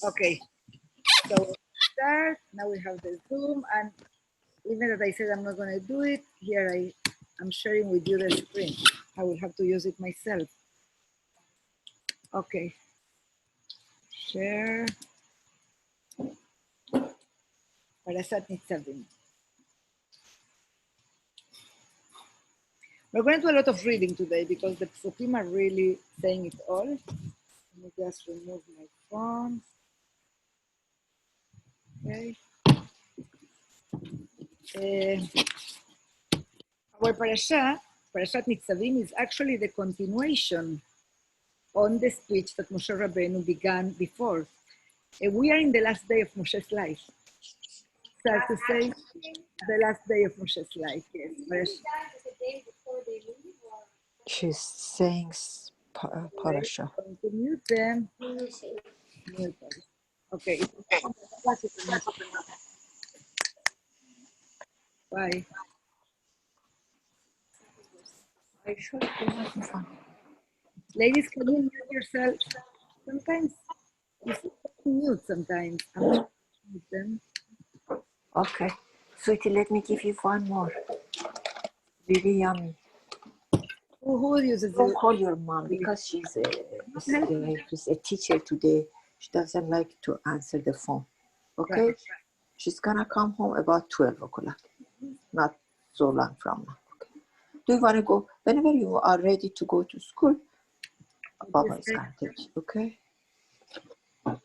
Okay, so start. Now we have the Zoom, and even that I said I'm not going to do it, here I'm sharing with you the screen. I will have to use it myself. Okay, share. Parashat Nitsavim. We're going to do a lot of reading today because the psukim are really saying it all. Let me just remove my phone. Okay. Our Parashat Nitsavim, is actually the continuation on the speech that Moshe Rabbeinu began before. We are in the last day of Moshe's life. Sad to say, the last day of Moshe's life, yes. She's saying parasha. I'm going to mute them. Okay. Bye. Ladies, can you mute yourself? Sometimes you mute sometimes. I'm not mute them. Okay. Sweetie, let me give you one more. Really yummy. Who uses Don't it? call your mom because she's a teacher today. She doesn't like to answer the phone. Okay? Right. She's gonna come home about 12 o'clock. Not so long from now. Okay. Do you want to go? Whenever you are ready to go to school, Baba is gonna take you, okay? I'm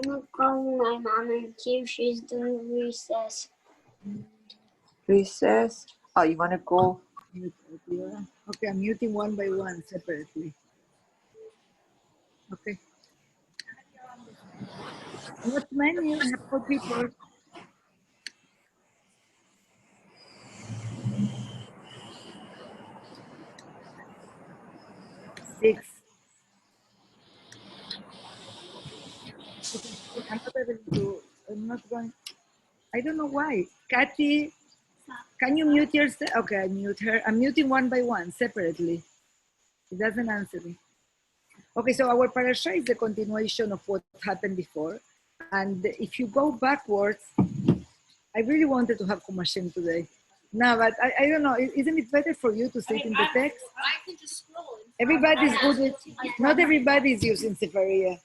not calling my mom and see if she's doing recess. Recess? Oh, you want to go? Okay, I'm muting one by one separately. Okay. Not many, I have 4 people. Six. Okay, I'm not going, I don't know why. Kathy, can you mute yourself? Okay, I mute her. I'm muting one by one separately. It doesn't answer me. Okay, so our parasha is the continuation of what happened before. And if you go backwards, I really wanted to have Kumashim today. No, but I don't know. Isn't it better for you to sit in the text? I can just scroll. Everybody's good with, not everybody is using Sefaria.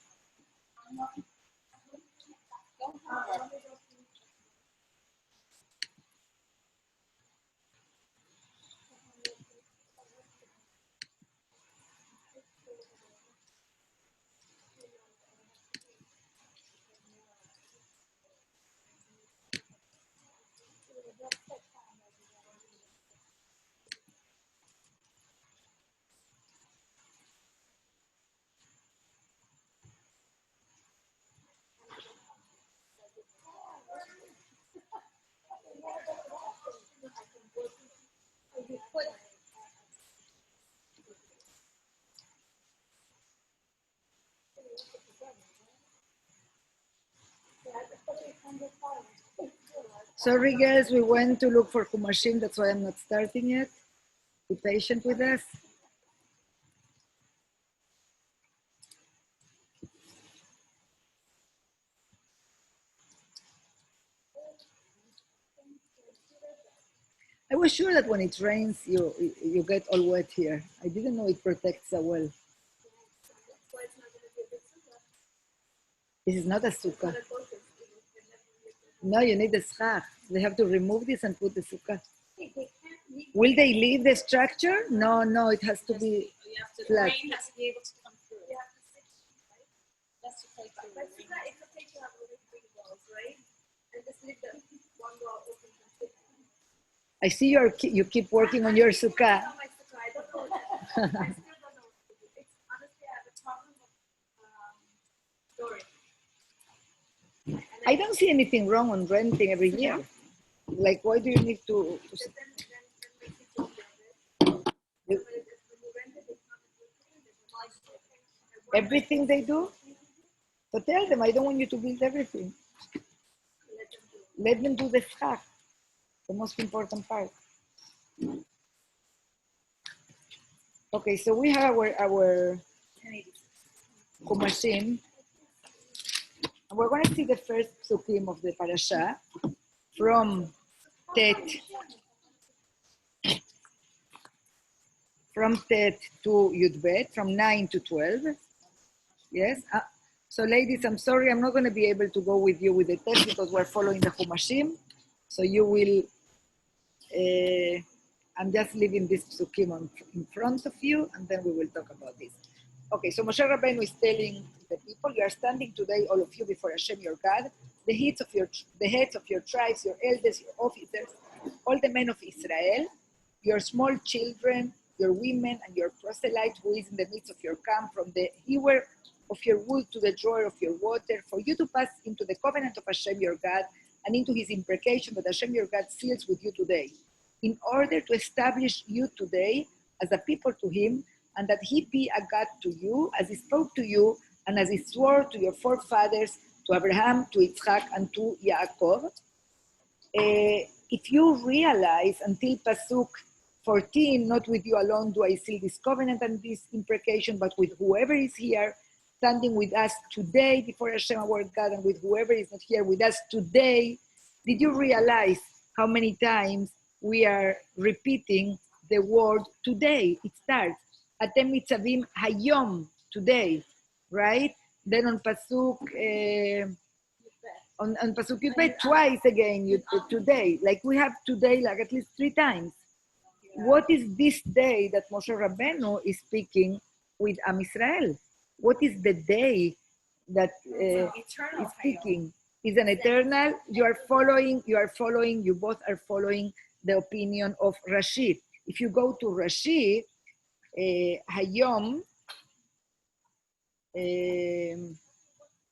Sorry guys, we went to look for Kumashim, that's why I'm not starting yet. Be patient with us. I was sure that when it rains, you get all wet here. I didn't know it protects so well. This is not a sukkah. No, you need the schach. They have to remove this and put the sukkah. Will they leave the structure? No, it has to be flat. The rain has to be able to come through. That's to play through. But it's okay to have only 3 walls, right? And just leave the one wall open. I see you keep working on your sukkah. I don't know. I still don't know. It's honestly, I have a problem with storage. I don't see anything wrong on renting every year. Like, why do you need to everything they do? So tell them, I don't want you to build everything. Let them do the schach, the most important part. Okay, so we have our Kumashim. And we're going to see the first psukim of the parasha from Tet to Yudbet, from 9 to 12. Yes. So ladies, I'm sorry, I'm not going to be able to go with you with the text because we're following the Humashim. So you will, I'm just leaving this psukim in front of you, and then we will talk about this. Okay, so Moshe Rabbeinu is telling the people, you are standing today, all of you, before Hashem your God, the heads of your tribes, your elders, your officers, all the men of Israel, your small children, your women, and your proselyte who is in the midst of your camp, from the hewer of your wood to the drawer of your water, for you to pass into the covenant of Hashem your God, and into his imprecation that Hashem your God seals with you today, in order to establish you today as a people to him, and that he be a God to you, as he spoke to you, and as he swore to your forefathers, to Abraham, to Yitzchak, and to Yaakov. If you realize until Pasuk 14, not with you alone do I seal this covenant and this imprecation, but with whoever is here, standing with us today before Hashem our God, and with whoever is not here with us today. Did you realize how many times we are repeating the word today? It starts, Atem Nitsavim Hayom, today, right? Then on Pasuk, on Pasuk Yudbet, twice again, today. Like we have today, like at least 3 times. What is this day that Moshe Rabbeinu is speaking with Am Israel? What is the day that is speaking? Is an eternal. You both are following the opinion of Rashi. If you go to Rashi, Hayom,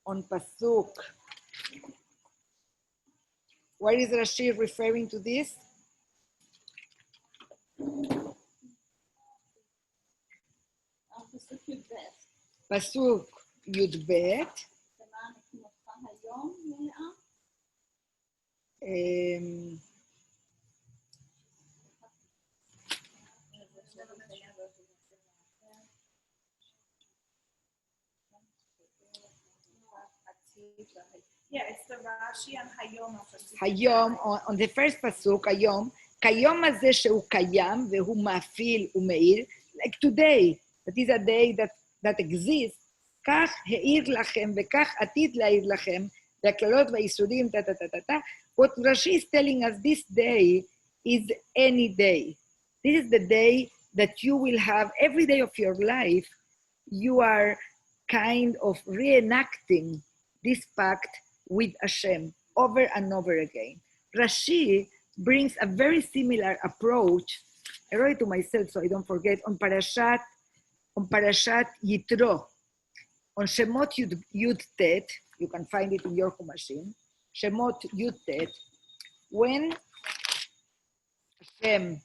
on Pasuk, where is Rashi referring to this? Pasuk Yudbet. Yeah, it's the Rashi and Hayom. Hayom, on the first pasuk, Hayom, Kayom הזה שהוא קיים והוא מאפיל ומאיר, like today, that is a day that exists, כך העיר לכם וכך עתיד להעיר לכם, והכללות והיסודים, What Rashi is telling us, this day is any day. This is the day that you will have, every day of your life, you are kind of reenacting this pact with Hashem over and over again. Rashi brings a very similar approach. I wrote it to myself so I don't forget, on Parashat Yitro, on Shemot Yud Tet, you can find it in your Humashim, Shemot Yud Tet, when Hashem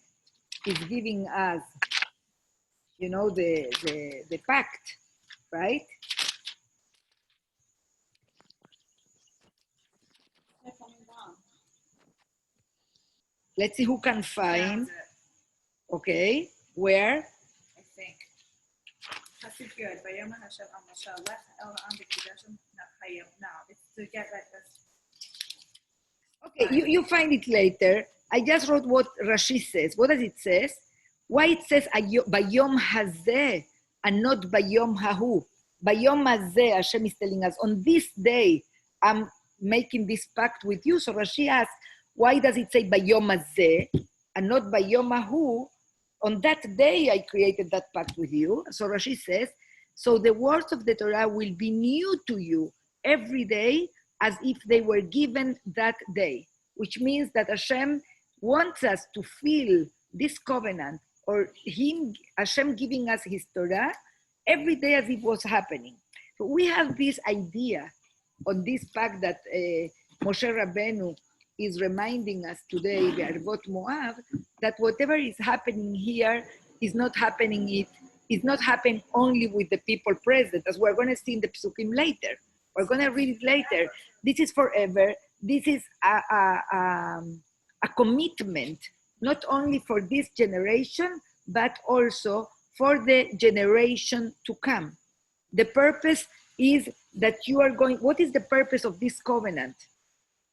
is giving us, the pact, right? Let's see who can find. Okay, where? I think. That's good. Now, it's to get like this. Okay, you find it later. I just wrote what Rashi says. What does it say? Why it says Bayom Hazeh and not Bayom Hahu? Bayom Hazeh, Hashem is telling us, on this day, I'm making this pact with you. So Rashi asks, why does it say Bayom Hazeh and not Bayom Hahu? On that day, I created that pact with you. So Rashi says, so the words of the Torah will be new to you every day as if they were given that day, which means that Hashem wants us to feel this covenant, or Hashem giving us his Torah every day as it was happening. So we have this idea on this pact that Moshe Rabbeinu is reminding us today, Be'arvot Moav, that whatever is happening here is not happening only with the people present, as we're going to see in the Psukim later. We're going to read it later. This is forever. This is a commitment, not only for this generation, but also for the generation to come. The purpose is that you are going, what is the purpose of this covenant?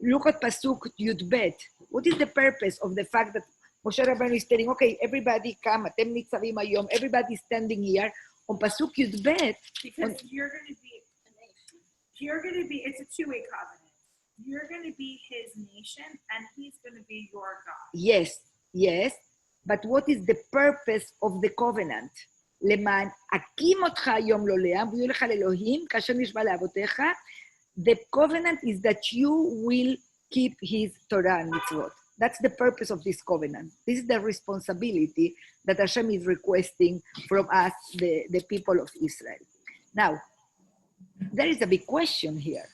Look at Pasuk Yud Bet. What is the purpose of the fact that Moshe Rabbeinu is telling, okay, everybody come, Atem Nitsavim Hayom, everybody standing here on Pasuk Yud Bet. Because you're going to be a nation. You're going to be, it's a two-way covenant. You're going to be his nation and he's going to be your God. Yes, yes. But what is the purpose of the covenant? למען אקים אותך היום לא לעם, ויהיו לך לאלוהים, כאשר נשבע לאבותיך. The covenant is that you will keep his Torah and mitzvot. That's the purpose of this covenant. This is the responsibility that Hashem is requesting from us, the people of Israel. Now, there is a big question here.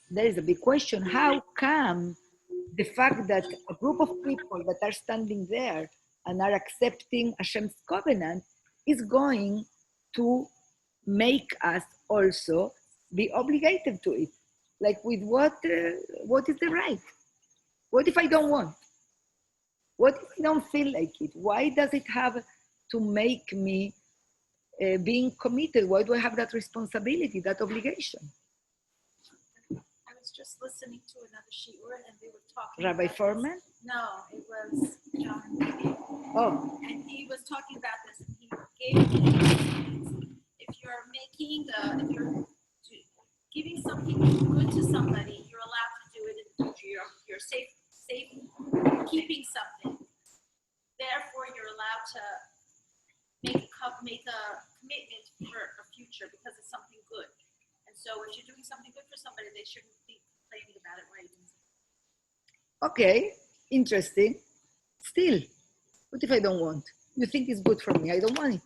There is a big question. How come the fact that a group of people that are standing there and are accepting Hashem's covenant is going to make us also be obligated to it? Like with what is the right? What if I don't want? What if I don't feel like it? Why does it have to make me being committed? Why do I have that responsibility, that obligation? I was just listening to another shiur and they were talking Rabbi about Foreman? this. No, it was John. Oh. And he was talking about this and he gave if you're making if you're giving something good to somebody, you're allowed to do it in the future. You're safe keeping something. Therefore, you're allowed to make a commitment for a future because it's something good. And so if you're doing something good for somebody, they shouldn't be complaining about it, right? Okay, interesting. Still, what if I don't want? You think it's good for me, I don't want it.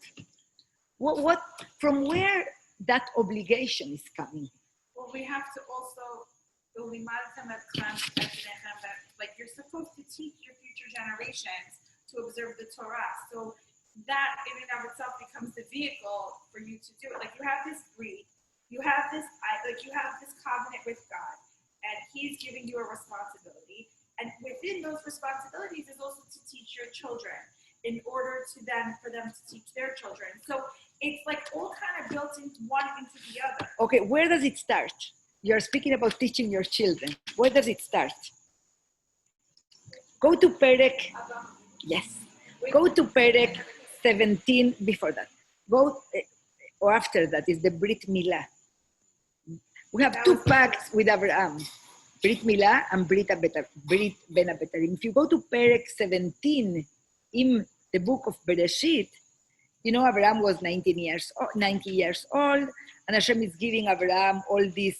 What from where that obligation is coming? Well, we have to also, like you're supposed to teach your future generations to observe the Torah. So that in and of itself becomes the vehicle for you to do it. Like you have this breed, you have this covenant with God, and he's giving you a responsibility. And within those responsibilities is also to teach your children in order to then, for them to teach their children. So it's like all kind of built into one into the other. Okay, where does it start? You're speaking about teaching your children. Where does it start? Go to Perek. Yes. Go to Perek 17 before that. Go, or after that is the Brit Milah. We have two pacts with Abraham. Brit Milah and Brit Ben Abetarim. If you go to Perek 17 in the book of Bereshit, you know Abraham was 90 years old, and Hashem is giving Abraham all these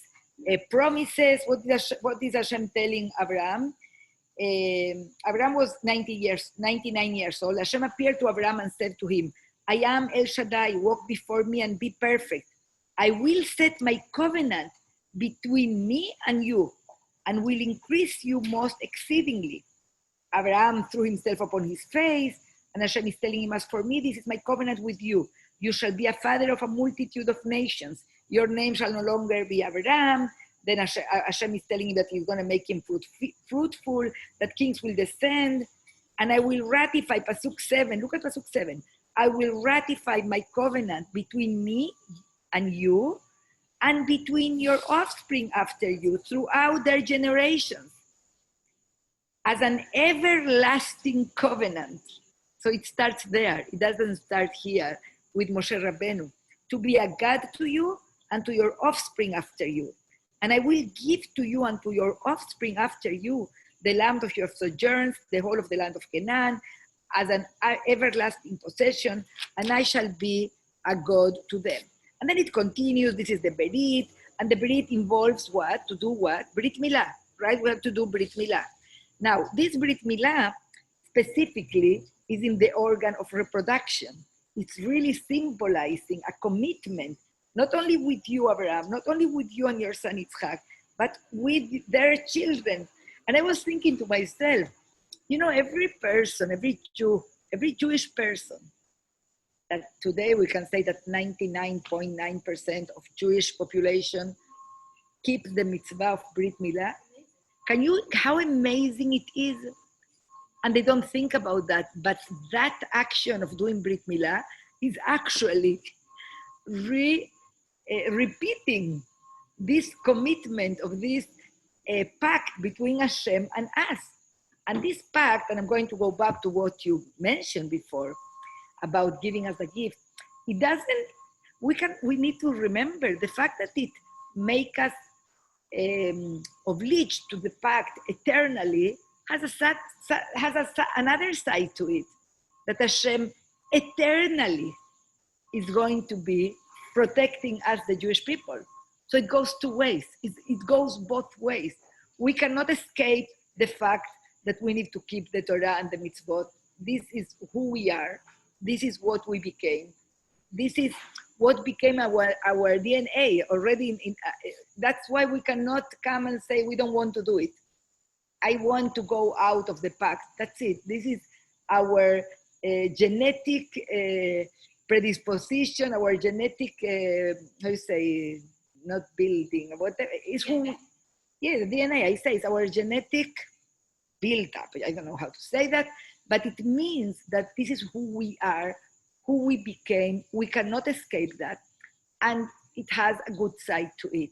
promises. What is Hashem telling Abraham? Abraham was 99 years old. Hashem appeared to Abraham and said to him, I am El Shaddai, walk before me and be perfect. I will set my covenant between me and you, and will increase you most exceedingly. Abraham threw himself upon his face, and Hashem is telling him, as for me, this is my covenant with you. You shall be a father of a multitude of nations. Your name shall no longer be Abraham. Then Hashem is telling him that he's going to make him fruitful, that kings will descend. And I will ratify, Pasuk 7, look at Pasuk 7. I will ratify my covenant between me and you, and between your offspring after you throughout their generations, as an everlasting covenant. So it starts there. It doesn't start here with Moshe Rabbeinu. To be a God to you and to your offspring after you. And I will give to you and to your offspring after you the land of your sojourns, the whole of the land of Canaan, as an everlasting possession, and I shall be a God to them. And then it continues, this is the Berit, and the Berit involves what? To do what? Brit Milah, right? We have to do Brit Milah. Now, this Brit Milah specifically is in the organ of reproduction. It's really symbolizing a commitment, not only with you, Abraham, not only with you and your son Yitzchak, but with their children. And I was thinking to myself, you know, every person, every Jew, every Jewish person, that today we can say that 99.9% of Jewish population keeps the mitzvah of Brit Milah. How amazing it is? And they don't think about that, but that action of doing Brit Milah is actually repeating this commitment of this pact between Hashem and us. And this pact, and I'm going to go back to what you mentioned before about giving us a gift, it doesn't, we need to remember the fact that it makes us obliged to the pact eternally has another side to it, that Hashem eternally is going to be protecting us, the Jewish people. So it goes two ways. It goes both ways. We cannot escape the fact that we need to keep the Torah and the mitzvot. This is who we are. This is what we became. This is what became our DNA already. That's why we cannot come and say we don't want to do it. I want to go out of the pact. That's it. This is our genetic predisposition, our genetic, how you say, not building, whatever. It's who, the DNA, I say, it's our genetic build-up. I don't know how to say that, but it means that this is who we are, who we became. We cannot escape that. And it has a good side to it,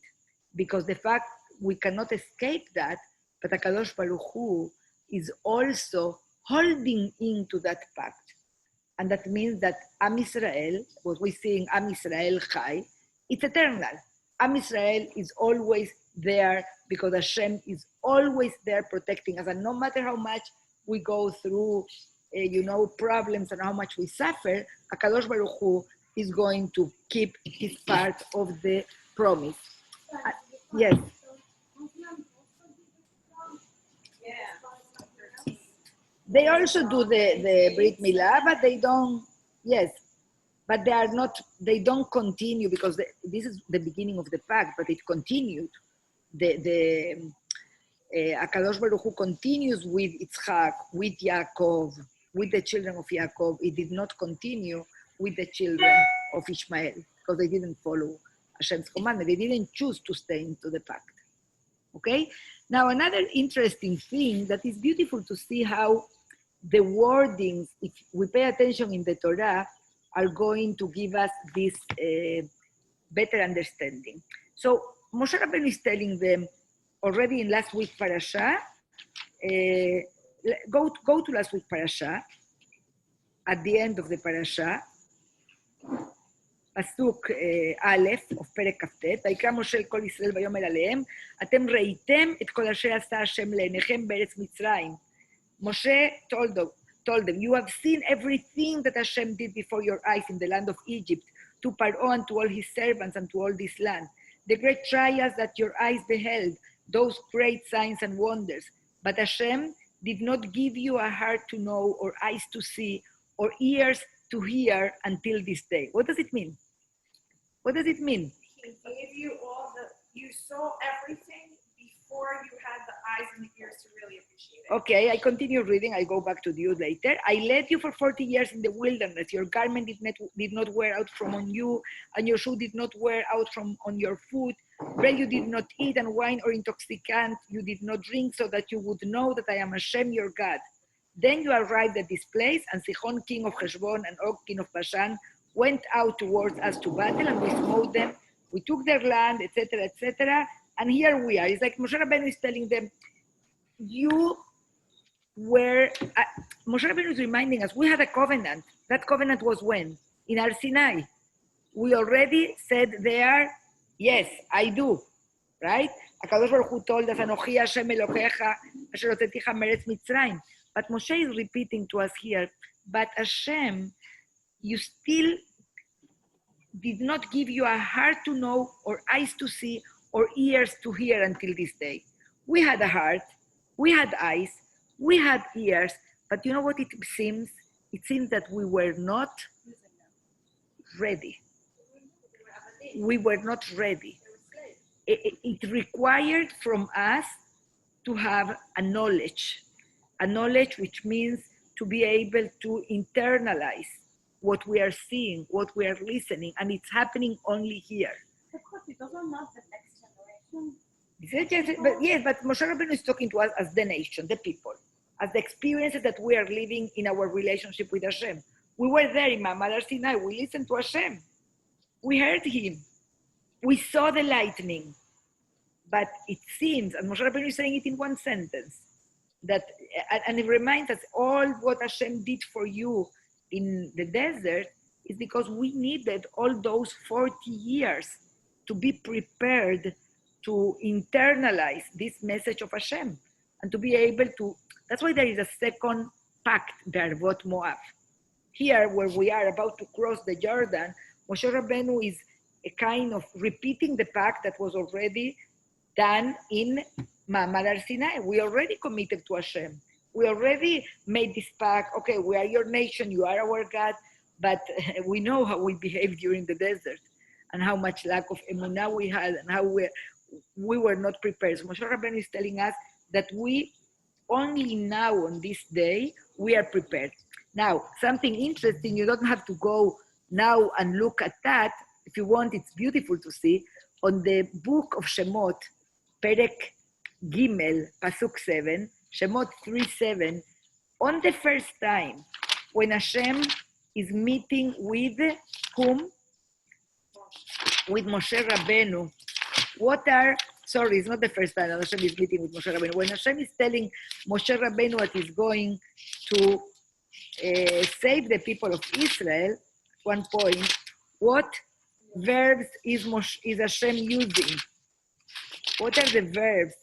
because the fact we cannot escape that, but HaKadosh Baruch Hu is also holding into that pact. And that means that Am Yisrael, what we see in Am Yisrael Chai, it's eternal. Am Yisrael is always there because Hashem is always there protecting us. And no matter how much we go through, problems and how much we suffer, HaKadosh Baruch Hu is going to keep his part of the promise. Yes. They also do the Brit Milah, but they don't, but they don't continue, because this is the beginning of the pact, but it continued. HaKadosh Baruch Hu continues with Yitzchak, with Yaakov, with the children of Yaakov. It did not continue with the children of Ishmael, because they didn't follow Hashem's commandment. They didn't choose to stay into the pact. Okay? Now, another interesting thing that is beautiful to see how the wordings, if we pay attention in the Torah, are going to give us this better understanding. So Moshe Rabbeinu is telling them already in last week's parasha, go to last week's parasha, at the end of the parasha, פסוק א' of פרק כ"ט, ויקרא משה אל כל ישראל ויאמר עליהם, אתם ראיתם את כל אשר עשה השם לעיניכם בארץ מצרים. Moshe told them, you have seen everything that Hashem did before your eyes in the land of Egypt, to Paro and to all his servants and to all this land. The great trials that your eyes beheld, those great signs and wonders. But Hashem did not give you a heart to know, or eyes to see, or ears to hear until this day. What does it mean? What does it mean? He gave you you saw everything before you had the eyes and the ears to really appreciate it. Okay, I continue reading. I'll go back to you later. I led you for 40 years in the wilderness. Your garment did not wear out from on you, and your shoe did not wear out from on your foot. Bread you did not eat, and wine or intoxicant you did not drink, so that you would know that I am Hashem your God. Then you arrived at this place, and Sihon, king of Heshbon, and Og, king of Bashan, went out towards us to battle, and we smote them. We took their land, etc., etc., and here we are. It's like Moshe Rabbeinu is telling them, you were, Moshe Rabbeinu is reminding us, we had a covenant. That covenant was when? In Har Sinai. We already said there, yes, I do, right? HaKadosh Baruch Hu told us, Anochi Hashem Elokecha, Asher hoteticha meretz Mitzrayim. But Moshe is repeating to us here, but Hashem, you still did not give you a heart to know, or eyes to see, or ears to hear until this day. We had a heart, we had eyes, we had ears, but you know what it seems? It seems that we were not ready. We were not ready. It required from us to have a knowledge which means to be able to internalize what we are seeing, what we are listening, and it's happening only here. Those are not the next generation. But Moshe Rabbeinu is talking to us as the nation, the people, as the experiences that we are living in our relationship with Hashem. We were there in Har Sinai. We listened to Hashem. We heard Him. we saw the lightning, but it seems, and Moshe Rabbeinu is saying it in one sentence, that, and it reminds us all what Hashem did for you in the desert is because we needed all those 40 years to be prepared to internalize this message of Hashem and to be able to, that's why there is a second pact, Be'arvot Moab. Here, where we are about to cross the Jordan, Moshe Rabbeinu is a kind of repeating the pact that was already done in Ma'amad Har Sinai. We already committed to Hashem. We already made this pact. Okay, we are your nation, you are our God, but we know how we behaved during the desert and how much lack of emunah we had and how we were not prepared. So Moshe Rabbeinu is telling us that we only now on this day, we are prepared. Now, something interesting, you don't have to go now and look at that. If you want, it's beautiful to see. On the book of Shemot, Perek Gimel, Pasuk 7, Shemot 3:7, on the first time, when Hashem is meeting with whom? With Moshe Rabbeinu. Sorry, it's not the first time that Hashem is meeting with Moshe Rabbeinu. When Hashem is telling Moshe Rabbeinu that he's going to save the people of Israel, at one point, what verbs is Hashem using? What are the verbs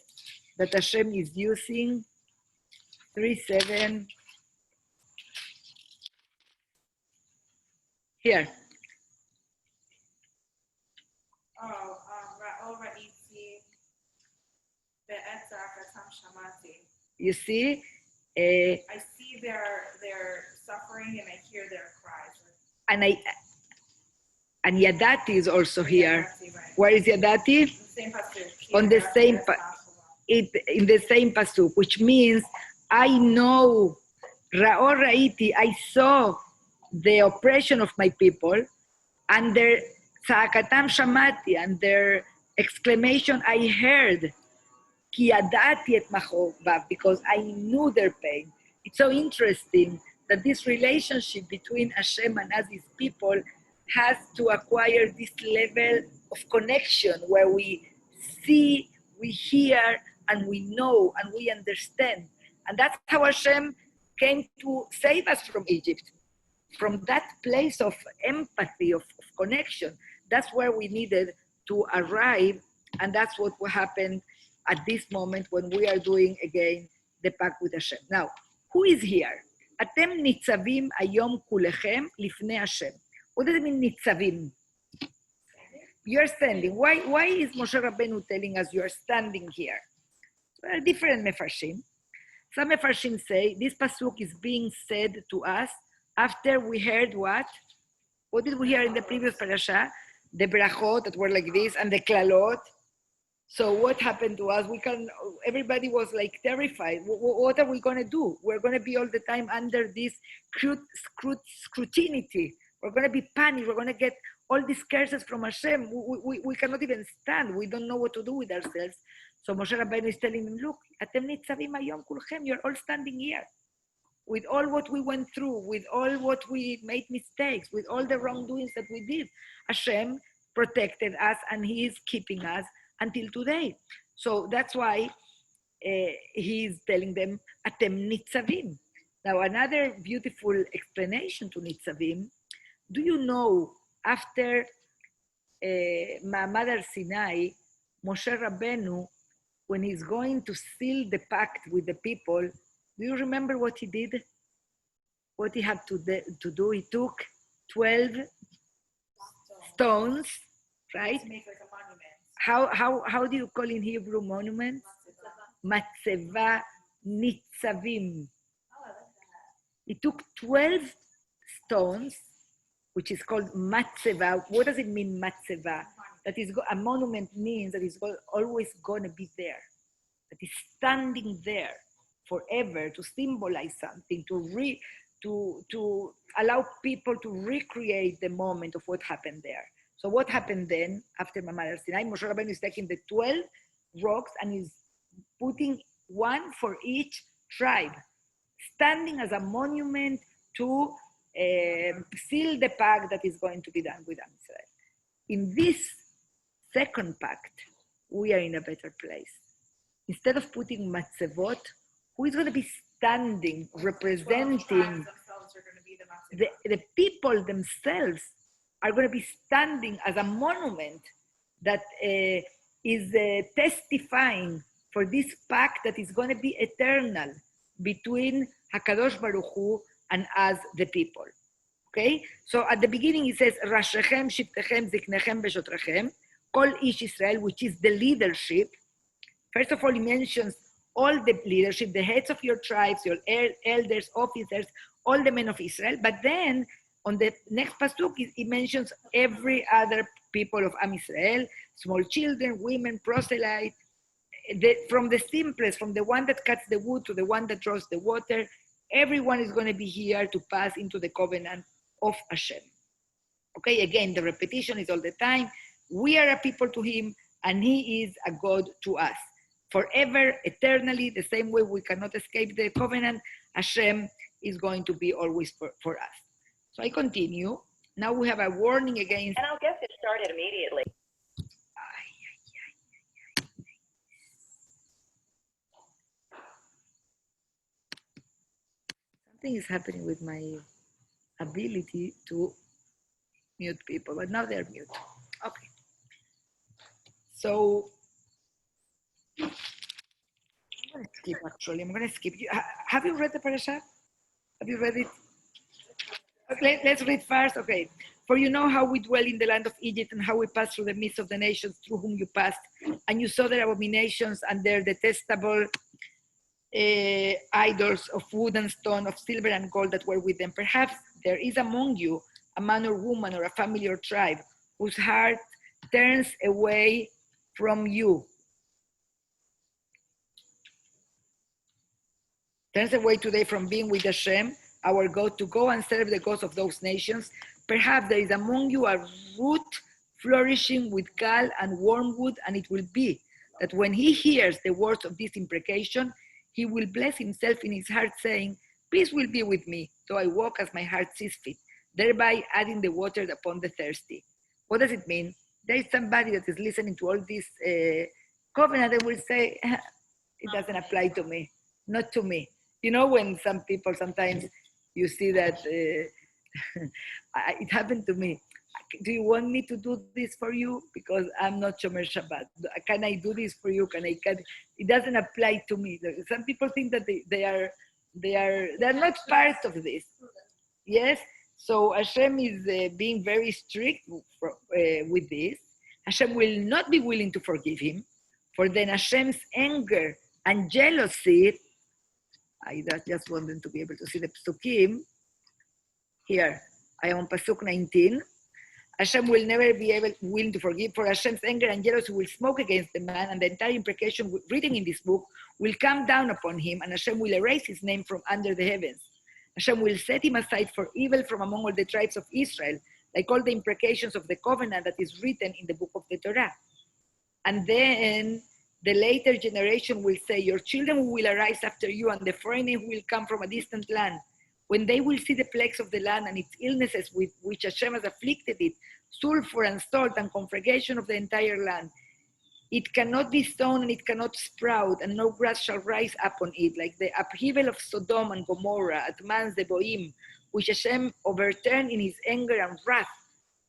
that Hashem is using? 3:7. Here. You see? I see their suffering and I hear their cries. And Yadati is also here. Yadati, right. Where is Yadati? The same pasuk. On the same in the same pasuk, which means I know, Ra'or Ra'iti, I saw the oppression of my people, and their Tza'akatam Shamati, and their exclamation I heard, Ki Yadati et Machovav, because I knew their pain. It's so interesting that this relationship between Hashem and us, his people, has to acquire this level of connection where we see, we hear, and we know, and we understand. And that's how Hashem came to save us from Egypt. From that place of empathy, of connection, that's where we needed to arrive, and that's what happened at this moment when we are doing again the pact with Hashem. Now, who is here? Atem Nitsavim Ayom Kulechem Lifnei Hashem. What does it mean, Nitzavim? You're standing. Why is Moshe Rabbeinu telling us you're standing here? There are different mefarshim. Some mefarshim say this pasuk is being said to us after we heard what? What did we hear in the previous parasha? The brachot that were like this and the klalot. So what happened to us? Everybody was like terrified. What are we going to do? We're going to be all the time under this scrutiny. We're going to be panicked. We're going to get all these curses from Hashem. We cannot even stand. We don't know what to do with ourselves. So Moshe Rabbeinu is telling them, look, Atem Nitzavim Hayom Kulchem, you're all standing here. With all what we went through, with all what we made mistakes, with all the wrongdoings that we did, Hashem protected us and He is keeping us until today. So that's why He is telling them, Atem Nitzavim. Now another beautiful explanation to Nitzavim, do you know after Ma'amad Har Sinai, Moshe Rabbeinu, when he's going to seal the pact with the people, do you remember what he did? What he had to do? He took 12 stones, right? To make like a monument. How do you call in Hebrew monument? Matzeva Nitzavim. He took 12 stones, which is called Matzeva. What does it mean, Matzeva? That is, a monument means that it's always going to be there. That is standing there forever to symbolize something, to allow people to recreate the moment of what happened there. So what happened then after Ma'amad Har Sinai? Moshe Rabbeinu is taking the 12 rocks and is putting one for each tribe, standing as a monument to seal the pact that is going to be done with Israel. In this second pact, we are in a better place. Instead of putting matzevot, who is going to be standing, representing themselves are going to be the the people themselves are going to be standing as a monument that is testifying for this pact that is going to be eternal between HaKadosh Baruch Hu and us, the people. Okay? So at the beginning it says, Rashechem, Shiftechem, Ziknechem, Beshotrechem, Kol Ish Israel, which is the leadership. First of all, he mentions all the leadership, the heads of your tribes, your elders, officers, all the men of Israel. But then on the next pasuk, he mentions every other people of Am Israel, small children, women, proselytes, from the simplest, from the one that cuts the wood to the one that draws the water. Everyone is going to be here to pass into the covenant of Hashem. Okay, again, the repetition is all the time. We are a people to him, and he is a God to us. Forever, eternally, the same way we cannot escape the covenant, Hashem is going to be always for us. So I continue. Now we have a warning against... And I'll get this started immediately. Something is happening with my ability to mute people, but now they're mute. Okay. So I'm going to skip, actually. I'm going to skip. Have you read the parasha? Have you read it? Okay, let's read first. Okay. For you know how we dwell in the land of Egypt and how we passed through the midst of the nations through whom you passed, and you saw their abominations and their detestable idols of wood and stone, of silver and gold that were with them. Perhaps there is among you a man or woman or a family or tribe whose heart turns away from you. Turns away today from being with Hashem, our God, to go and serve the gods of those nations. Perhaps there is among you a root flourishing with gall and wormwood, and it will be that when he hears the words of this imprecation, he will bless himself in his heart, saying, peace will be with me, though I walk as my heart sees fit, thereby adding the water upon the thirsty. What does it mean? There is somebody that is listening to all this covenant that will say, it doesn't apply to me, not to me. You know, when some people, sometimes you see that it happened to me. Do you want me to do this for you? Because I'm not Shomer Shabbat. Can I do this for you? It doesn't apply to me. Some people think that they're not part of this. Yes? So Hashem is being very strict with this. Hashem will not be willing to forgive him, for then Hashem's anger and jealousy, I just want them to be able to see the psukim. Here, I am on pasuk 19. Hashem will never be willing to forgive, for Hashem's anger and jealousy will smoke against the man, and the entire imprecation written in this book will come down upon him, and Hashem will erase his name from under the heavens. Hashem will set him aside for evil from among all the tribes of Israel, like all the imprecations of the covenant that is written in the book of the Torah. And then the later generation will say, your children will arise after you, and the foreigner will come from a distant land. When they will see the plagues of the land and its illnesses with which Hashem has afflicted it, sulfur and salt and conflagration of the entire land, it cannot be sown and it cannot sprout, and no grass shall rise upon it, like the upheaval of Sodom and Gomorrah at Mount Zeboim, which Hashem overturned in his anger and wrath.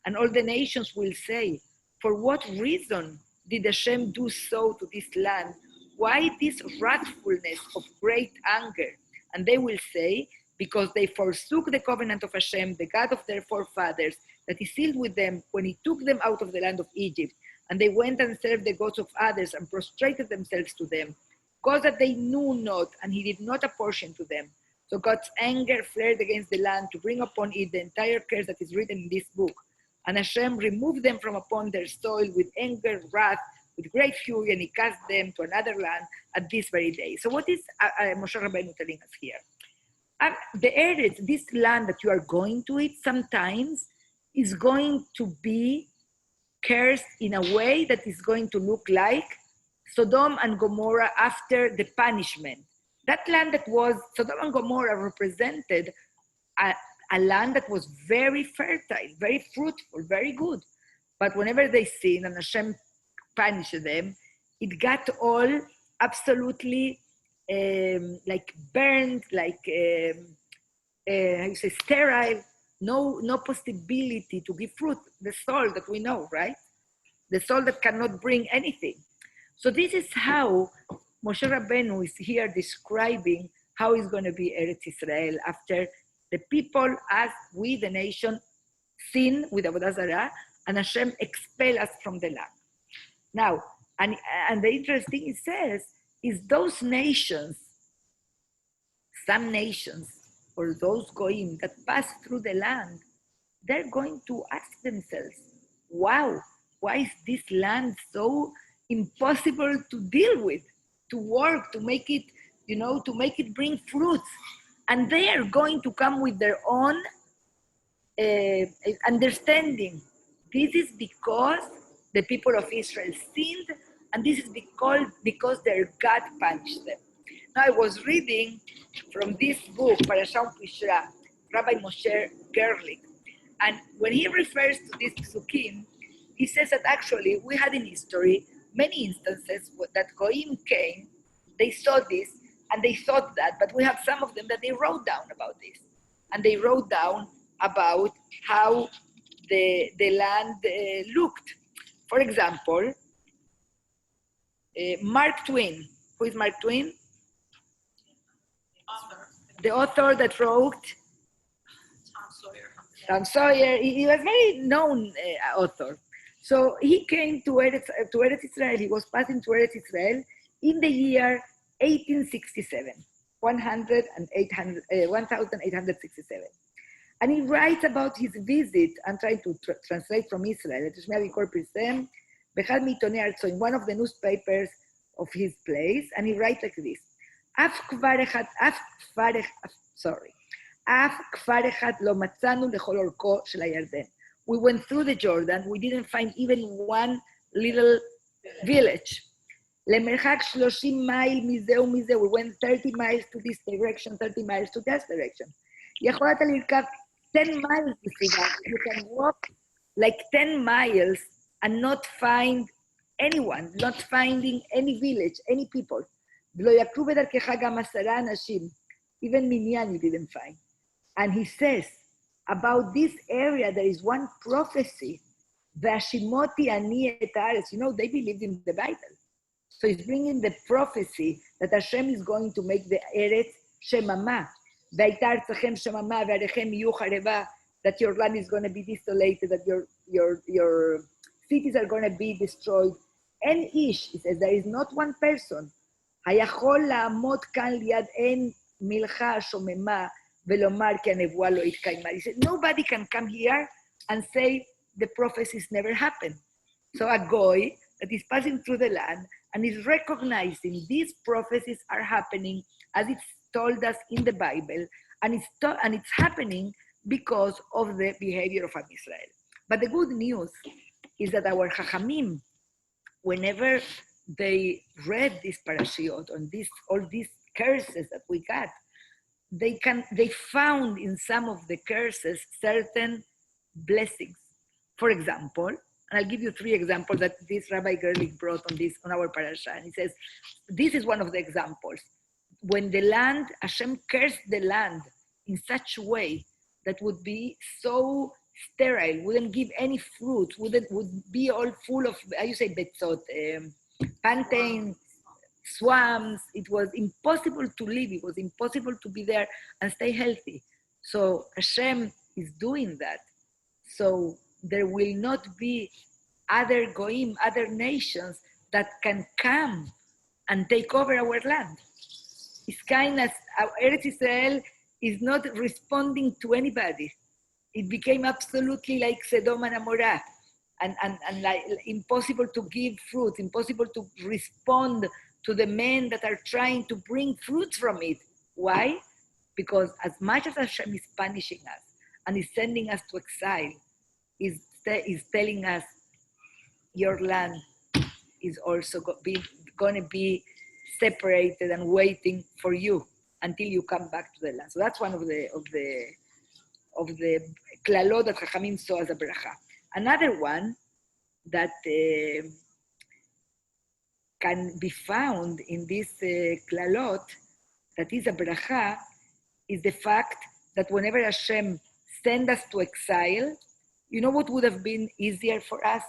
And all the nations will say, for what reason did Hashem do so to this land? Why this wrathfulness of great anger? And they will say, because they forsook the covenant of Hashem, the God of their forefathers, that he sealed with them when he took them out of the land of Egypt. And they went and served the gods of others and prostrated themselves to them, gods that they knew not, and he did not apportion to them. So God's anger flared against the land to bring upon it the entire curse that is written in this book. And Hashem removed them from upon their soil with anger, wrath, with great fury, and he cast them to another land at this very day. So what is Moshe Rabbeinu telling us here? The Eretz, this land that you are going to it, sometimes is going to be cursed in a way that is going to look like Sodom and Gomorrah after the punishment. That land that was, Sodom and Gomorrah represented a land that was very fertile, very fruitful, very good. But whenever they sinned and Hashem punish them, it got all absolutely like burned, like how you say, sterile, no possibility to give fruit, the soul that we know, right? The soul that cannot bring anything. So this is how Moshe Rabbeinu is here describing how it's going to be Eretz Israel after the people, as we, the nation, sin with Avodah Zarah, and Hashem expel us from the land. Now, and the interesting it says is those nations, some nations, or those goyim that pass through the land, they're going to ask themselves, wow, why is this land so impossible to deal with, to work, to make it, to make it bring fruits? And they are going to come with their own understanding. This is because the people of Israel sinned, and this is because their God punished them. Now I was reading from this book, Parashat Pishra, Rabbi Moshe Gerlich, and when he refers to these psukim, he says that actually we had in history many instances that Goyim came, they saw this, and they thought that, but we have some of them that they wrote down about this. And they wrote down about how the land looked. For example, Mark Twain. Who is Mark Twain? The author that wrote Tom Sawyer. He was a very known author. So he came to Eretz Israel. He was passing to Eretz Israel in the year 1867, 1867. And he writes about his visit. I'm trying to translate from Israel. In one of the newspapers of his place, and he writes like this: we went through the Jordan, we didn't find even one little village. We went 30 miles to this direction, 30 miles to that direction. 10 miles, you can walk like 10 miles and not find anyone, not finding any village, any people. Even minyan you didn't find. And he says, about this area, there is one prophecy. They believed in the Bible. So he's bringing the prophecy that Hashem is going to make the Eretz Shemama. That your land is going to be desolated, that your cities are going to be destroyed. And Ish, he says, there is not one person. He said, nobody can come here and say the prophecies never happened. So a goy that is passing through the land and is recognizing these prophecies are happening as it's told us in the Bible, and it's happening because of the behavior of Israel. But the good news is that our Chachamim, whenever they read this parashiot on all these curses that we got, they found in some of the curses certain blessings. For example, and I'll give you 3 examples that this Rabbi Gerlich brought on our parasha. And he says, this is one of the examples. When the land, Hashem cursed the land in such a way that would be so sterile, wouldn't give any fruit, would be all full of, how you say, betzot, plantain, swamps. It was impossible to live. It was impossible to be there and stay healthy. So Hashem is doing that. So there will not be other goyim, other nations that can come and take over our land. It's kind of, Eretz Israel is not responding to anybody. It became absolutely like Sodom and Amorah, and like impossible to give fruit, impossible to respond to the men that are trying to bring fruits from it. Why? Because as much as Hashem is punishing us and is sending us to exile, is telling us, your land is also going to be separated and waiting for you until you come back to the land. So that's one of the klalot that Chachamim saw as a bracha. Another one that can be found in this klalot, that is a bracha, is the fact that whenever Hashem sends us to exile, you know what would have been easier for us?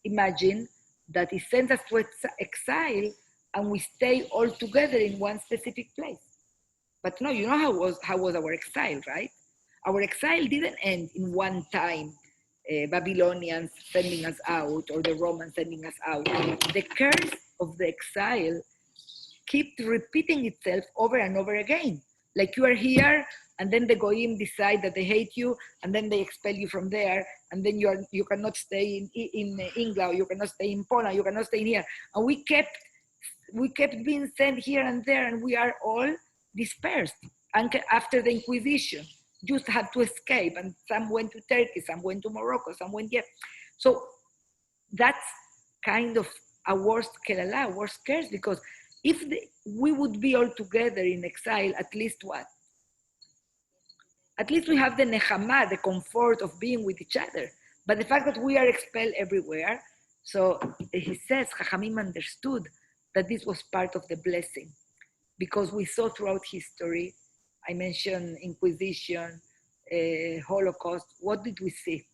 Imagine that He sends us to exile and we stay all together in one specific place. But no, you know how was our exile, right? Our exile didn't end in one time, Babylonians sending us out or the Romans sending us out. The curse of the exile keeps repeating itself over and over again. Like you are here, and then the Goyim decide that they hate you, and then they expel you from there, and then you cannot stay in England, you cannot stay in Poland, you cannot stay in here. And we kept being sent here and there, and we are all dispersed. And after the Inquisition, Jews had to escape, and some went to Turkey, some went to Morocco, some went here. So that's kind of a worst kelala, worst curse, because if we would be all together in exile, at least what? At least we have the nechama, the comfort of being with each other. But the fact that we are expelled everywhere, so he says, Chachamim understood that this was part of the blessing, because we saw throughout history, I mentioned Inquisition, Holocaust, what did we see?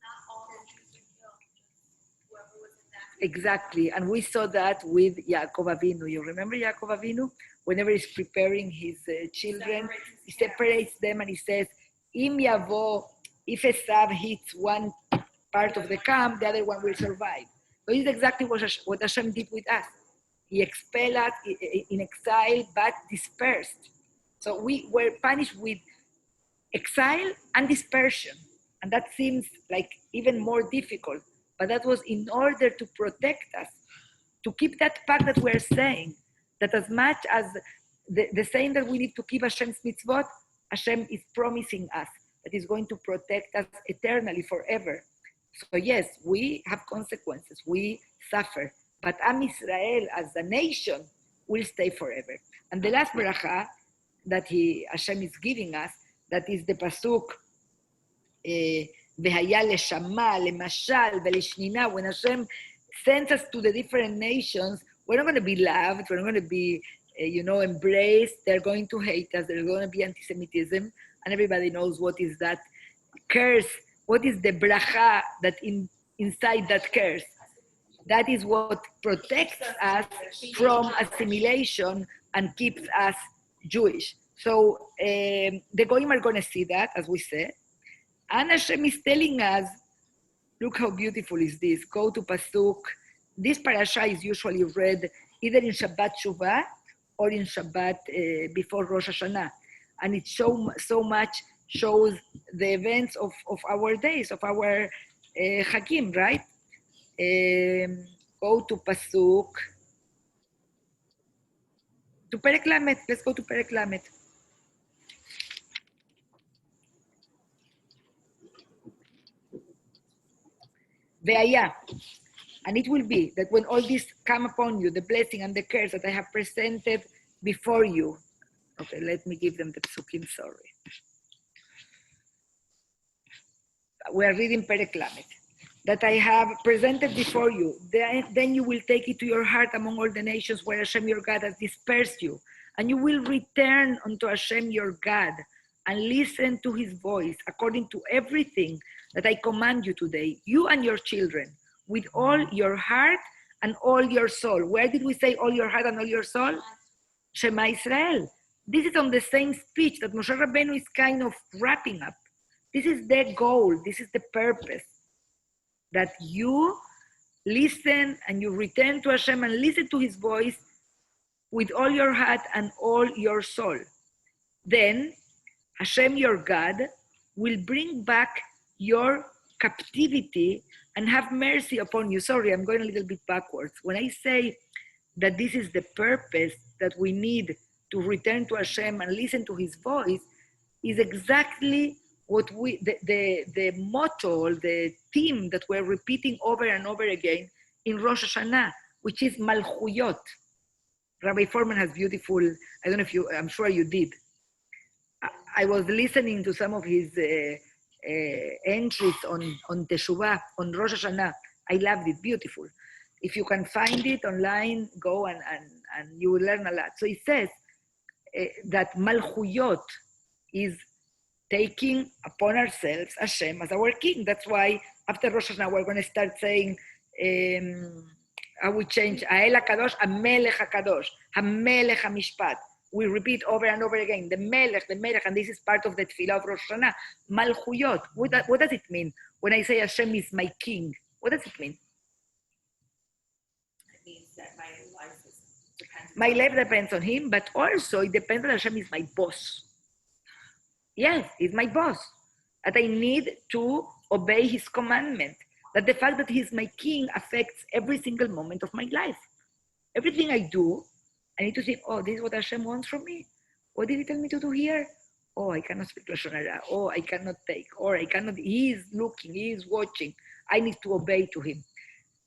Not all the Jews were killed, just whoever was in that. Exactly, and we saw that with Yaakov Avinu. You remember Yaakov Avinu? Whenever he's preparing his children, he separates them and he says, Im yavo, if Esav hits one part of the camp, the other one will survive. So this is exactly what Hashem did with us. He expelled us in exile, but dispersed. So we were punished with exile and dispersion. And that seems like even more difficult. But that was in order to protect us, to keep that pact that we're saying, that as much as the saying that we need to keep Hashem's mitzvot, Hashem is promising us that He's going to protect us eternally, forever. So yes, we have consequences, we suffer, but Am Israel as a nation will stay forever. And the last bracha that Hashem is giving us, that is the pasuk, V'haya leshama, lemashal, v'leshnina. When Hashem sends us to the different nations, we're not going to be loved, we're not going to be, embraced. They're going to hate us, there's going to be anti-Semitism, and everybody knows what is that curse, what is the bracha that inside that curse. That is what protects us from assimilation and keeps us Jewish. So the Goyim are going to see that, as we said. And Hashem is telling us, look how beautiful is this. Go to Pasuk. This parasha is usually read either in Shabbat Teshubah or in Shabbat before Rosh Hashanah. And it so much shows the events of our days, of our Chagim, right? Go to Pasuk. To Perek Lamed. Let's go to Perek Lamed. Ve'aya. And it will be that when all this come upon you, the blessing and the curse that I have presented before you. Okay, let me give them the psukim, sorry. We are reading Perek Lamed. That I have presented before you, then you will take it to your heart among all the nations where Hashem your God has dispersed you. And you will return unto Hashem your God and listen to His voice according to everything that I command you today, you and your children, with all your heart and all your soul. Where did we say all your heart and all your soul? Shema Israel. This is on the same speech that Moshe Rabbeinu is kind of wrapping up. This is the goal, this is the purpose. That you listen and you return to Hashem and listen to His voice with all your heart and all your soul. Then Hashem your God will bring back your captivity and have mercy upon you. Sorry, I'm going a little bit backwards. When I say that this is the purpose that we need to return to Hashem and listen to His voice, is exactly what the motto, the theme that we're repeating over and over again in Rosh Hashanah, which is Malchuyot. Rabbi Foreman has beautiful, I don't know if I'm sure you did. I was listening to some of his entries on Teshubah, on Rosh Hashanah. I loved it, beautiful. If you can find it online, go and you will learn a lot. So it says that Malchuyot is taking upon ourselves Hashem as our king. That's why after Rosh Hashanah, we're going to start saying, I will change, Ha'el HaKadosh, HaMelech HaKadosh, HaMelech HaMishpat. We repeat over and over again, the Melech, and this is part of the Tefillah of Rosh Hashanah. Malchuyot, what does it mean? When I say Hashem is my king, what does it mean? It means that my life is dependent. My life depends on him, but also it depends that Hashem is my boss. Yes, he's my boss. That I need to obey his commandment. That the fact that he's my king affects every single moment of my life. Everything I do, I need to think, oh, this is what Hashem wants from me. What did he tell me to do here? Oh, I cannot speak Lashon Hara. Oh, I cannot take. Or I cannot, he is looking, he is watching. I need to obey to him.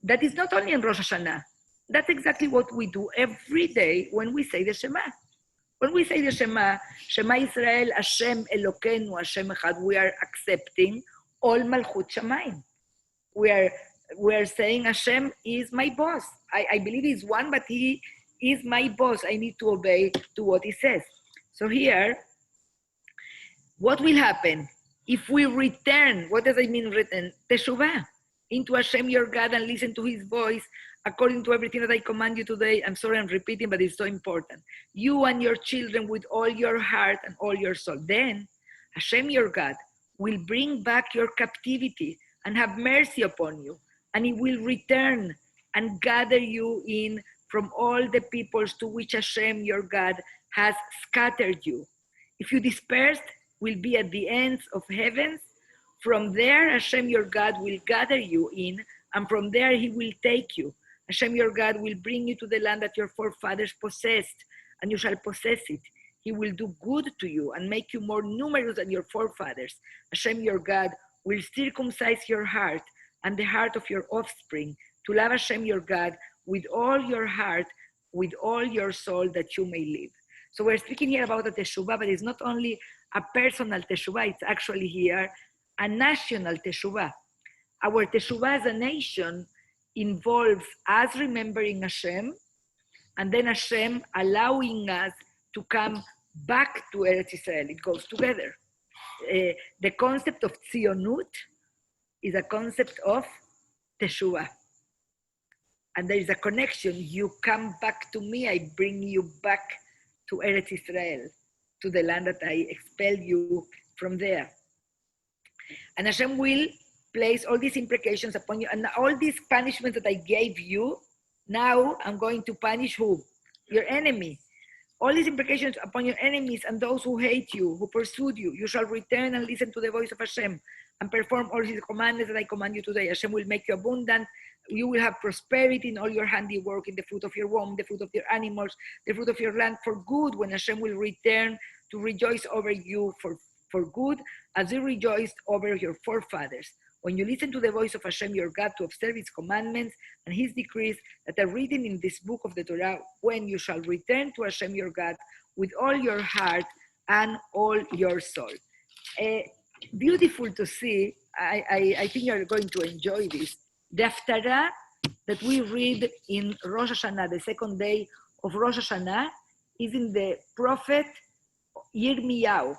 That is not only in Rosh Hashanah. That's exactly what we do every day when we say the Shema. When we say the Shema, Shema Israel, Hashem Elokeinu, Hashem Echad, we are accepting all Malchut Shamayim. We are saying Hashem is my boss. I believe he's one, but he is my boss. I need to obey to what he says. So here, what will happen if we return? What does it mean return? Teshubah, into Hashem your God and listen to his voice according to everything that I command you today. I'm sorry I'm repeating, but it's so important. You and your children with all your heart and all your soul. Then Hashem your God will bring back your captivity and have mercy upon you. And he will return and gather you in from all the peoples to which Hashem your God has scattered you. If you dispersed, will be at the ends of heavens. From there, Hashem your God will gather you in, and from there he will take you. Hashem your God will bring you to the land that your forefathers possessed, and you shall possess it. He will do good to you and make you more numerous than your forefathers. Hashem your God will circumcise your heart and the heart of your offspring to love Hashem your God with all your heart, with all your soul, that you may live. So we're speaking here about the Teshubah, but it's not only a personal Teshubah, it's actually here a national Teshubah. Our Teshubah as a nation involves us remembering Hashem, and then Hashem allowing us to come back to Eretz Israel. It goes together. The concept of Tzionut is a concept of Teshuvah. And there is a connection. You come back to me, I bring you back to Eretz Israel, to the land that I expelled you from there. And Hashem will place all these imprecations upon you, and all these punishments that I gave you, now I'm going to punish who? Your enemy. All these imprecations upon your enemies and those who hate you, who pursued you. You shall return and listen to the voice of Hashem and perform all his commandments that I command you today. Hashem will make you abundant. You will have prosperity in all your handiwork, in the fruit of your womb, the fruit of your animals, the fruit of your land for good, when Hashem will return to rejoice over you for good, as you rejoiced over your forefathers. When you listen to the voice of Hashem your God to observe his commandments and his decrees that are written in this book of the Torah, when you shall return to Hashem your God with all your heart and all your soul. Beautiful to see. I think you're going to enjoy this. The Haftarah that we read in Rosh Hashanah, the second day of Rosh Hashanah, is in the prophet Yirmiyahu.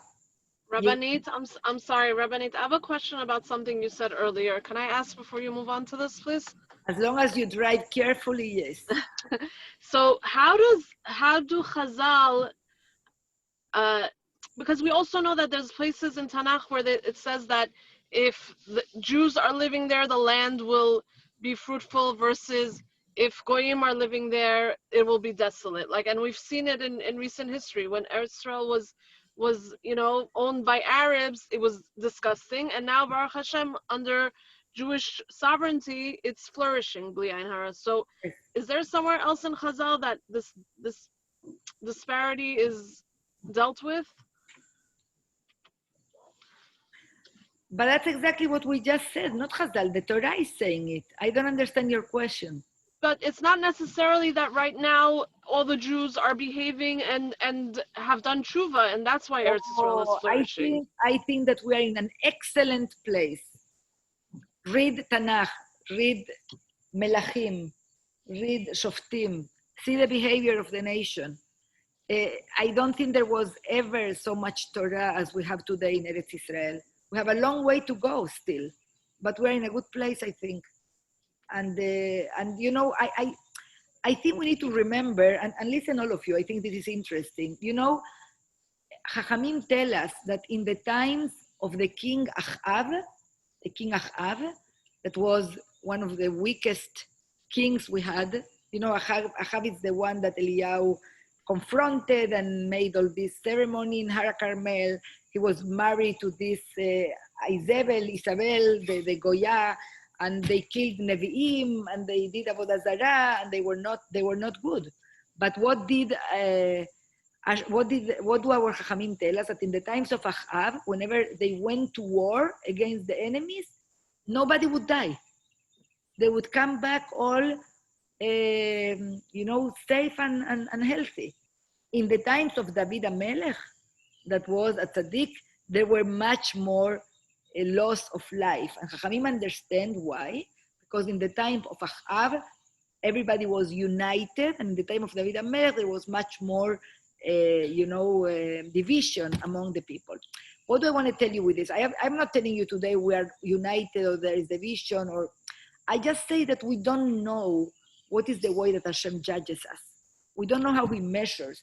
Rabbanit, I'm sorry, Rabbanit, I have a question about something you said earlier. Can I ask before you move on to this, please? As long as you drive carefully, yes. So how do Chazal, because we also know that there's places in Tanakh where it says that if the Jews are living there, the land will be fruitful, versus if Goyim are living there, it will be desolate. Like, and we've seen it in recent history when Eretz Israel was owned by Arabs, it was disgusting, and now Baruch Hashem, under Jewish sovereignty, it's flourishing, Bli Ayin Hara. So is there somewhere else in Chazal that this disparity is dealt with? But that's exactly what we just said, not Chazal. The Torah is saying it. I don't understand your question. But it's not necessarily that right now all the Jews are behaving and have done tshuva, and that's why Eretz Israel is flourishing. I think that we are in an excellent place. Read Tanakh, read Melachim, read Shoftim, see the behavior of the nation. I don't think there was ever so much Torah as we have today in Eretz Israel. We have a long way to go still, but we're in a good place, I think. And you know, I think we need to remember, and listen all of you, I think this is interesting. You know, Chachamim tell us that in the times of the king Achav, that was one of the weakest kings we had. You know, Achav is the one that Eliyahu confronted and made all this ceremony in Har Carmel. He was married to this Isabel, the Goya, and they killed Nevi'im, and they did Avodah Zarah, and they were not good. But what do our Chachamim tell us? That in the times of Achav, whenever they went to war against the enemies, nobody would die. They would come back all, you know, safe and healthy. In the times of David HaMelech, that was a tzaddik, there were much more loss of life. And Chachamim understand why. Because in the time of Achav, everybody was united, and in the time of David HaMelech, there was much more, division among the people. What do I want to tell you with this? I'm not telling you today we are united or there is division, or I just say that we don't know what is the way that Hashem judges us. We don't know how He measures.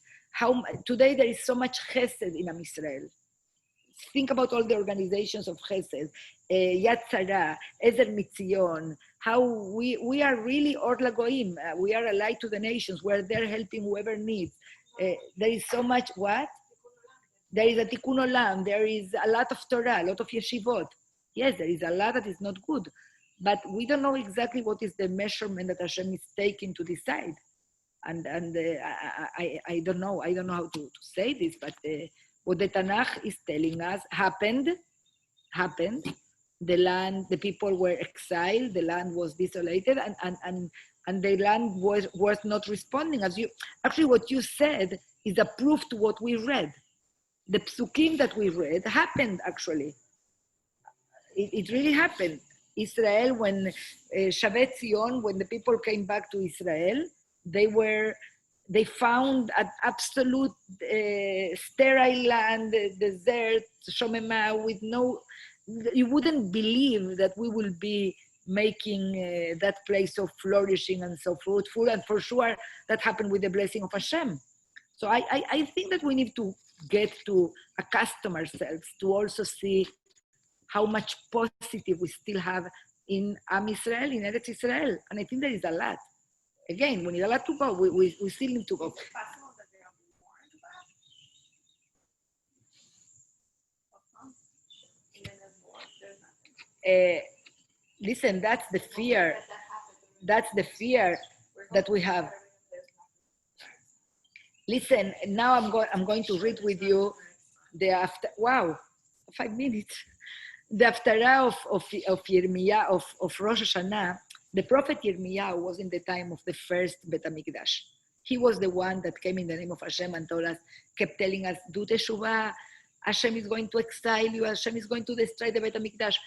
Today there is so much chesed in Am Yisrael. Think about all the organizations of chesed, Yad Sarah, Ezer Mitzion, how we are really Or Lagoim. We are a light to the nations. We are there helping whoever needs. There is so much, what? There is a Tikkun Olam. There is a lot of Torah, a lot of yeshivot. Yes, there is a lot that is not good. But we don't know exactly what is the measurement that Hashem is taking to decide. And I don't know. I don't know how to say this, but what the Tanakh is telling us happened. The land, the people were exiled. The land was desolated, and the land was not responding. Actually, what you said is a proof to what we read. The psukim that we read happened, actually. It really happened. Israel, when Shavet Zion, when the people came back to Israel, they found an absolute sterile land, desert, Shomema, with no, you wouldn't believe that we will be making that place so flourishing and so fruitful, and for sure that happened with the blessing of Hashem. So I think that we need to get to accustom ourselves to also see how much positive we still have in Am Yisrael, in Eretz Israel. And I think there is a lot. Again, we need a lot to go. We still need to go. Is it possible that they don't be warned about? And then there's more. There's nothing. Listen, that's the fear. That's the fear that we have. Listen, now I'm going to read with you the after. Wow, 5 minutes. The Haftarah of Yirmiyah, of Rosh Hashanah. The prophet Yirmiyah was in the time of the first Bet HaMikdash. He was the one that came in the name of Hashem and told us, kept telling us, do Teshubah, Hashem is going to exile you, Hashem is going to destroy the Bet HaMikdash.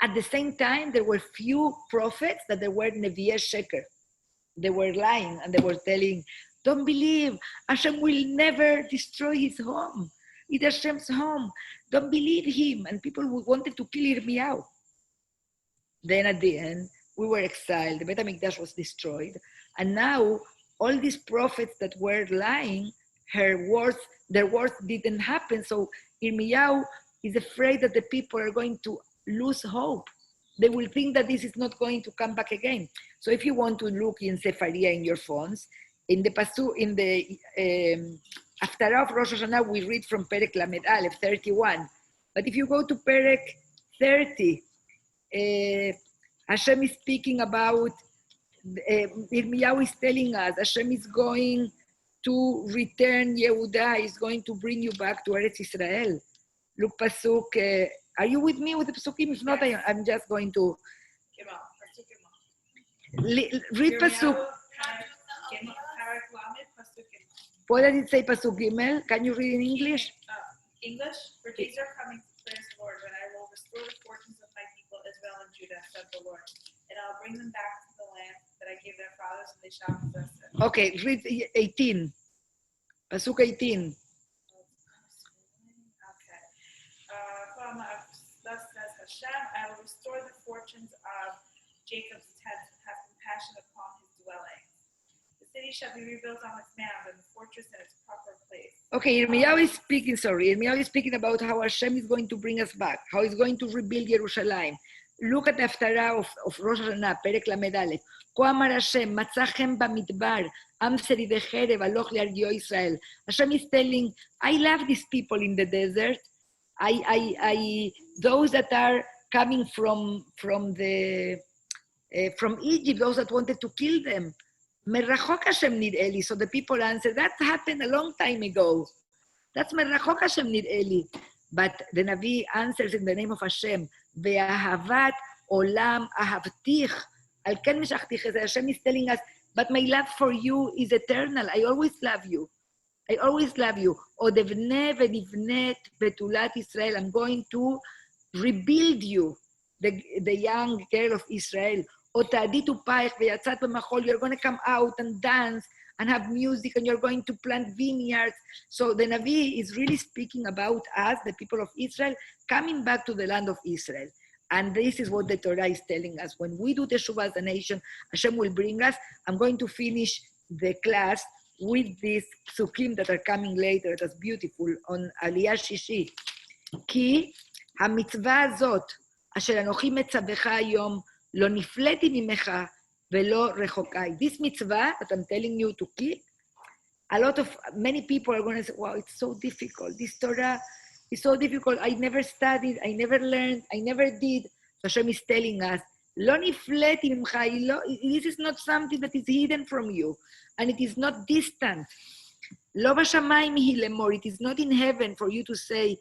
At the same time, there were few prophets that they were Nevi'eh Sheker. They were lying and they were telling, don't believe, Hashem will never destroy his home. It's Hashem's home. Don't believe him. And people wanted to kill Yirmiyahu. Then at the end, we were exiled. The Bet HaMikdash was destroyed. And now, all these prophets that were lying, their words didn't happen. So Yirmiyahu is afraid that the people are going to lose hope. They will think that this is not going to come back again. So if you want to look in Sefaria in your phones, in the Haftarah of Rosh Hashanah, we read from Perek Lamed Aleph 31. But if you go to Perek 30, Hashem is speaking about, Yirmiyahu is telling us, Hashem is going to return Yehuda, is going to bring you back to Eretz Israel. Look, Pasuk, are you with me with the Pasukim? If not, I'm just going to read Pasuk. What does it say, Pasuk Gimel? Can you read in English? English, for days are coming, declares the Lord, when I will restore the fortunes of my people Israel and Judah, said the Lord, and I'll bring them back to the land that I gave their fathers fathers, and they shall possess it. Okay, read 18. Pasuk 18. Okay. Thus says Hashem, I will restore the fortunes of Jacob's tents and have compassion upon his dwelling. The city shall be rebuilt on its mound and the fortress in its proper place. Okay, Yirmiyahu is speaking, Yirmiyahu is speaking about how Hashem is going to bring us back, how he's going to rebuild Jerusalem. Look at the Haftarah of Rosh Hashanah, Perek Lamed Aleph. כה אמר השם, מצאכם במדבר, עם שרידי חרב, הלוך להרגיעו ישראל. Hashem is telling, I love these people in the desert. Those that are coming from Egypt, those that wanted to kill them. Merachok Hashem nir'eh li. So the people answer, that happened a long time ago. That's Merachok Hashem nir'eh li. But the Navi answers in the name of Hashem, Ve'ahavat olam ahavtich. Al ken meshachticha. Hashem is telling us, but my love for you is eternal. I always love you. I always love you. Od evneh v'nivnet betulat Israel. I'm going to rebuild you, the young girl of Israel. Od ta'aditu paich v'yatzat b'machol. You're going to come out and dance and have music, and you're going to plant vineyards. So the Navi is really speaking about us, the people of Israel, coming back to the land of Israel. And this is what the Torah is telling us. When we do Teshubah as a nation, Hashem will bring us. I'm going to finish the class with these psukim that are coming later. That's beautiful on Aliyah Shishi. Ki hamitzvah azot, asher anochi metzavecha hayom, lo nifleti mimecha velo rechokai. This mitzvah that I'm telling you to keep, many people are going to say, wow, it's so difficult. This Torah is so difficult. I never studied, I never learned, I never did. So Hashem is telling us, lo nifleti mimcha. This is not something that is hidden from you, and it is not distant. Lo b'shamayim hi lemor. It is not in heaven for you to say,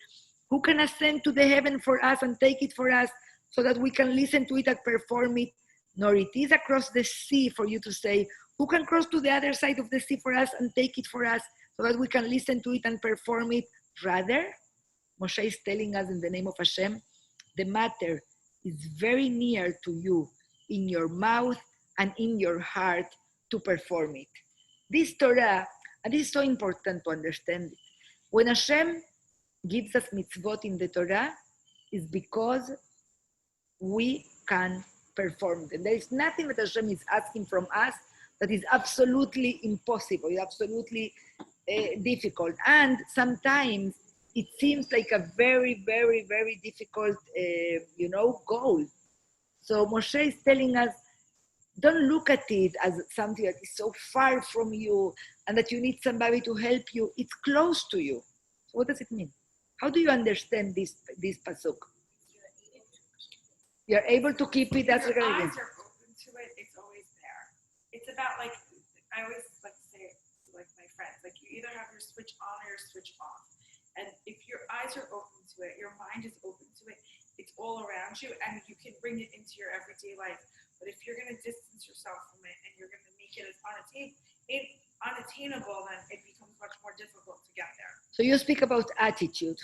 who can ascend to the heaven for us and take it for us so that we can listen to it and perform it? Nor it is across the sea for you to say, who can cross to the other side of the sea for us and take it for us so that we can listen to it and perform it? Rather, Moshe is telling us in the name of Hashem, the matter is very near to you, in your mouth and in your heart to perform it. This Torah, and this is so important to understand it. When Hashem gives us mitzvot in the Torah, is because we can perform them. There is nothing that Hashem is asking from us that is absolutely impossible, absolutely difficult. And sometimes it seems like a very, very, very difficult, goal. So Moshe is telling us, don't look at it as something that is so far from you and that you need somebody to help you. It's close to you. So what does it mean? How do you understand this pasuk? You're able to keep it as your eyes are open to it, it's always there. It's about, like, I always like to say it to, like, my friends, like, you either have your switch on or your switch off. And if your eyes are open to it, your mind is open to it, it's all around you, and you can bring it into your everyday life. But if you're going to distance yourself from it and you're going to make it as unattainable, then it becomes much more difficult to get there. So you speak about attitude.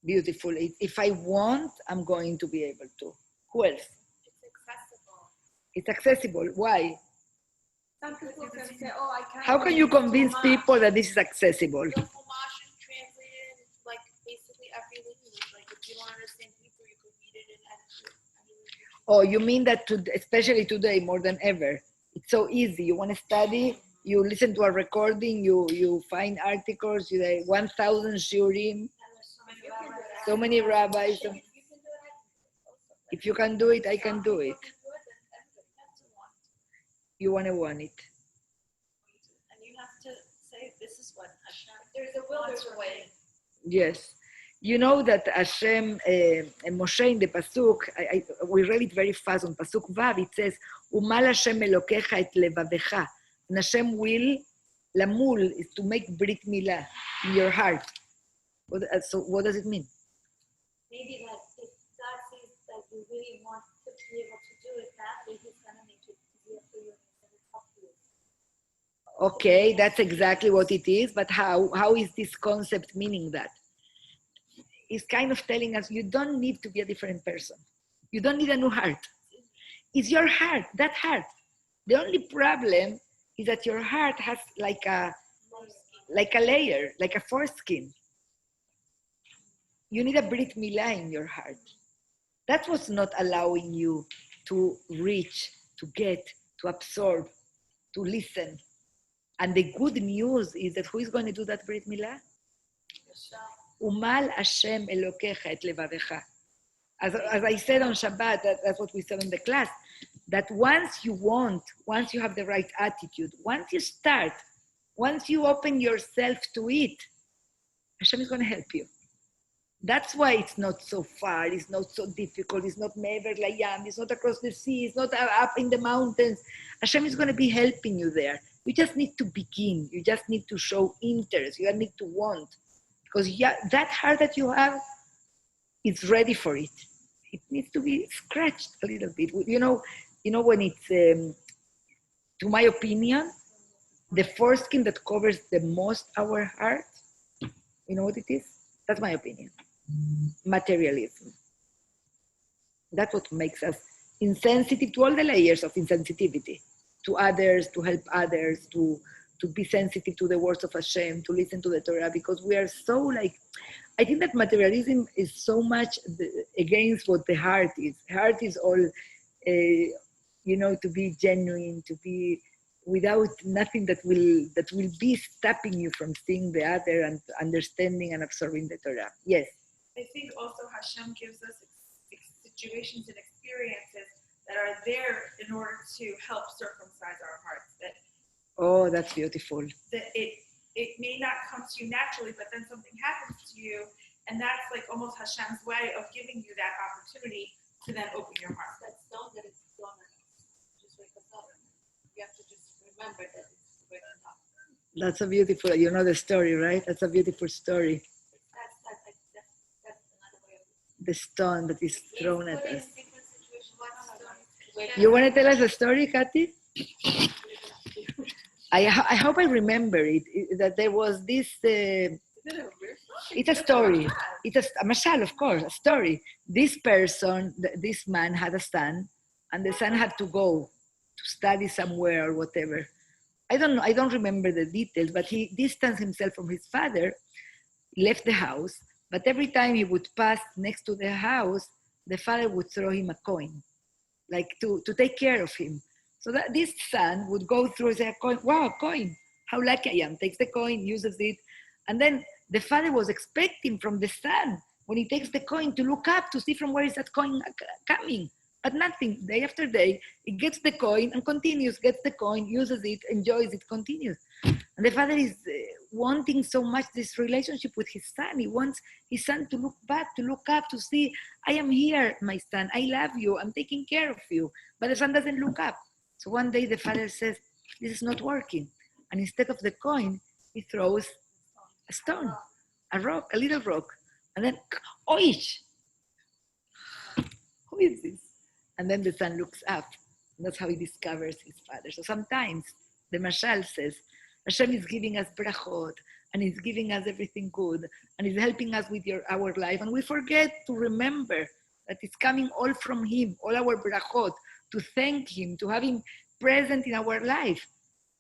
Beautiful. If I want, I'm going to be able to. Who else? It's accessible. It's accessible. Why? Some people can say, oh, I can't. How can you convince people that this is accessible? The Chumash is translated into, like, basically every language. Like, if you don't understand Hebrew, you could read it in any language. Oh, you mean that especially today more than ever? It's so easy. You want to study, you listen to a recording, you find articles, you have 1,000 shurim. So many rabbis. If you can do it, I can do it. You want it. And you have to say, this is what Hashem, there's a will, there's a way. Yes. You know that Hashem, Moshe in the Pasuk, we read it very fast on Pasuk Vav, it says, Umal Hashem Elokecha et levavecha. And Hashem will, lamul, is to make Brit Milah in your heart. So what does it mean? Maybe like if God sees that you really want to be able to do it badly, He's going to make it easier for you and help you. Okay, that's exactly what it is, but how is this concept meaning that? It's kind of telling us you don't need to be a different person. You don't need a new heart. It's your heart, that heart. The only problem is that your heart has like a layer, like a foreskin. You need a Brit Milah in your heart. That's what's not allowing you to reach, to get, to absorb, to listen. And the good news is that who is going to do that Brit Milah? Umal Hashem Elokecha et levavecha. As I said on Shabbat, that's what we said in the class, that once you have the right attitude, once you start, once you open yourself to it, Hashem is going to help you. That's why it's not so far, it's not so difficult, it's not Mever Layam, it's not across the sea, it's not up in the mountains. Hashem is going to be helping you there. You just need to begin. You just need to show interest. You need to want. Because that heart that you have is ready for it. It needs to be scratched a little bit. You know when it's, to my opinion, the foreskin that covers the most our heart, you know what it is? That's my opinion. Materialism. That's what makes us insensitive to all the layers of insensitivity, to others, to help others, to be sensitive to the words of Hashem, to listen to the Torah, because we are so I think that materialism is so much against what the heart is. Heart is all, to be genuine, to be without nothing that will be stopping you from seeing the other and understanding and absorbing the Torah. Yes. I think also Hashem gives us situations and experiences that are there in order to help circumcise our hearts. Oh, that's beautiful. That it may not come to you naturally, but then something happens to you, and that's like almost Hashem's way of giving you that opportunity to then open your heart. That stone that is gonna just wake us up. You have to just remember that it's waking up. That's a beautiful, you know the story, right? That's a beautiful story. That's another way of The stone that is thrown at us. Wake You want to tell us a story, Kathy? I hope I remember it, that there was this, it's a story. It's a mashal, of course, a story. This person, this man had a son, and the son had to go to study somewhere or whatever. I don't know, I don't remember the details, but he distanced himself from his father, left the house, but every time he would pass next to the house, the father would throw him a coin, like to take care of him. So that this son would go through and say, wow, a coin, how lucky I am. Takes the coin, uses it. And then the father was expecting from the son, when he takes the coin, to look up to see from where is that coin coming. But nothing, day after day, he gets the coin and continues, gets the coin, uses it, enjoys it, continues. And the father is wanting so much this relationship with his son. He wants his son to look back, to look up, to see, I am here, my son, I love you, I'm taking care of you. But the son doesn't look up. So one day the father says, this is not working. And instead of the coin, he throws a stone, a rock, a little rock. And then, oish! Who is this? And then the son looks up. And that's how he discovers his father. So sometimes the mashal says, Hashem is giving us brachot, and he's giving us everything good, and he's helping us with our life. And we forget to remember that it's coming all from him, all our brachot, to thank him, to have him present in our life.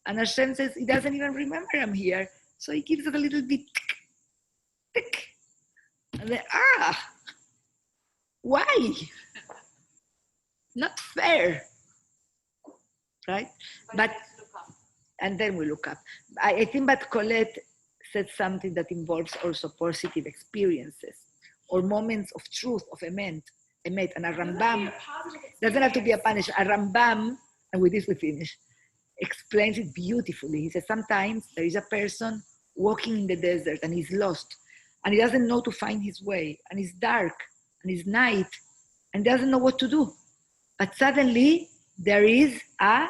And Hashem says, he doesn't even remember I'm here. So he gives it a little bit, tick. And then, why? Not fair, right? But and then we look up. I think that Colette said something that involves also positive experiences or moments of truth, of emet. And a Rambam, doesn't have to be a punish. A Rambam, and with this we finish, explains it beautifully. He says sometimes there is a person walking in the desert and he's lost and he doesn't know to find his way, and it's dark and it's night and doesn't know what to do. But suddenly there is a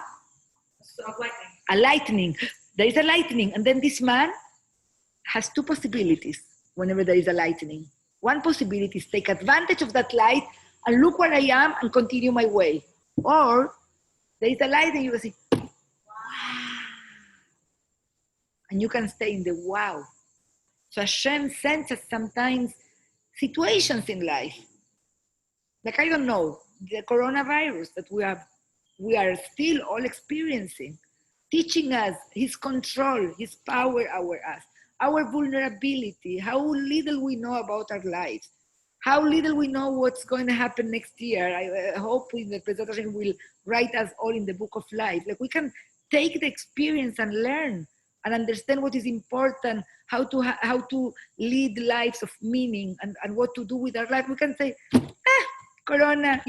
lightning. There is a lightning, and then this man has two possibilities whenever there is a lightning. One possibility is take advantage of that light and look where I am and continue my way. Or there is a light and you can say, wow. And you can stay in the wow. So Hashem sends us sometimes situations in life. Like, I don't know, the coronavirus that we have we are still all experiencing, teaching us his control, his power over us, our vulnerability, how little we know about our lives, how little we know what's going to happen next year. I hope the presentation will write us all in the book of life. Like we can take the experience and learn and understand what is important, how to lead lives of meaning and what to do with our life. We can say, Corona,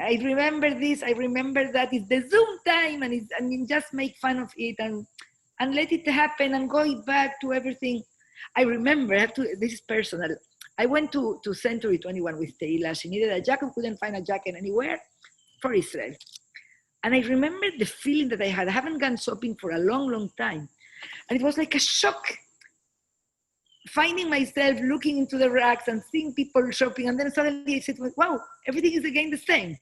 I remember this, I remember that, it's the Zoom time, and just make fun of it and let it happen and go back to everything. I remember, this is personal. I went to Century 21 with Teila. She needed a jacket, couldn't find a jacket anywhere for Israel. And I remember the feeling that I had. I haven't gone shopping for a long, long time. And it was like a shock, finding myself looking into the racks and seeing people shopping. And then suddenly I said, wow, everything is again the same.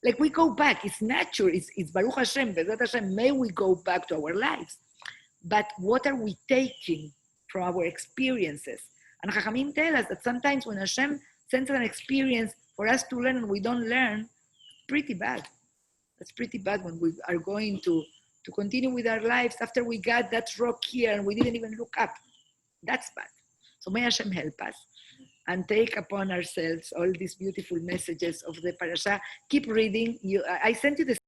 Like we go back, it's nature, it's Baruch Hashem, Bezrat Hashem, may we go back to our lives. But what are we taking from our experiences? And Chachamim tell us that sometimes when Hashem sends an experience for us to learn and we don't learn, pretty bad. That's pretty bad when we are going to continue with our lives after we got that rock here and we didn't even look up. That's bad. So may Hashem help us and take upon ourselves all these beautiful messages of the parasha. Keep reading. I sent you the